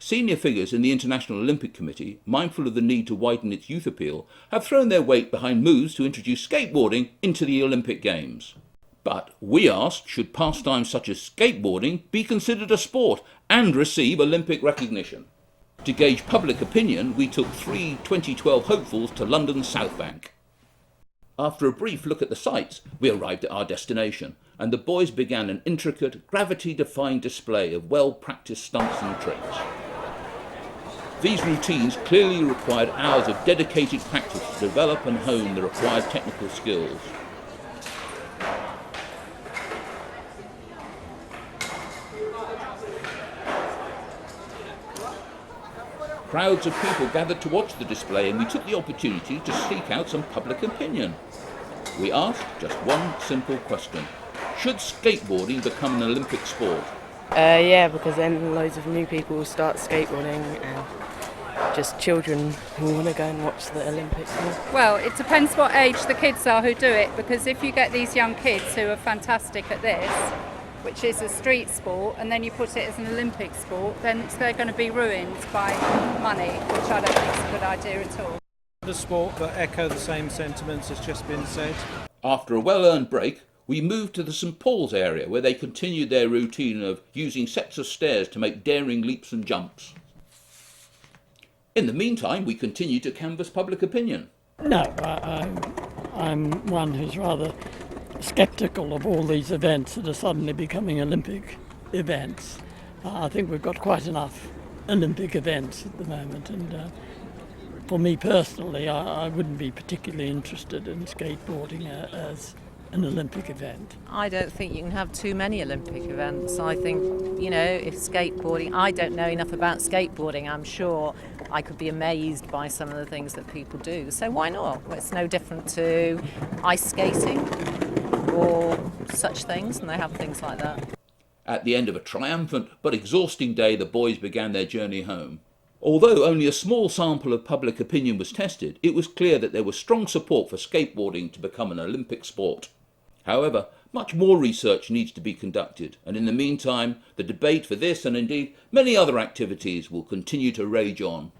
Senior figures in the International Olympic Committee, mindful of the need to widen its youth appeal, have thrown their weight behind moves to introduce skateboarding into the Olympic Games. But we asked, should pastimes such as skateboarding be considered a sport and receive Olympic recognition? To gauge public opinion, we took 3 2012 hopefuls to London's South Bank. After a brief look at the sights, we arrived at our destination, and the boys began an intricate, gravity-defying display of well-practiced stunts and tricks. These routines clearly required hours of dedicated practice to develop and hone the required technical skills. Crowds of people gathered to watch the display, and we took the opportunity to seek out some public opinion. We asked just one simple question: should skateboarding become an Olympic sport? Yeah, because then loads of new people will start skateboarding and just children who want to go and watch the Olympics. Well, it depends what age the kids are who do it, because if you get these young kids who are fantastic at this, which is a street sport, and then you put it as an Olympic sport, then they're going to be ruined by money, which I don't think is a good idea at all. The sport that echo the same sentiments as just been said. After a well-earned break, we moved to the St Paul's area, where they continued their routine of using sets of stairs to make daring leaps and jumps. In the meantime, we continued to canvass public opinion. No, I'm one who's rather sceptical of all these events that are suddenly becoming Olympic events. I think we've got quite enough Olympic events at the moment, and for me personally, I wouldn't be particularly interested in skateboarding as an Olympic event. I don't think you can have too many Olympic events. I think, if skateboarding, I don't know enough about skateboarding. I'm sure I could be amazed by some of the things that people do. So why not? Well, it's no different to ice skating or such things, and they have things like that. At the end of a triumphant but exhausting day, the boys began their journey home. Although only a small sample of public opinion was tested, it was clear that there was strong support for skateboarding to become an Olympic sport. However, much more research needs to be conducted, and in the meantime, the debate for this and indeed many other activities will continue to rage on.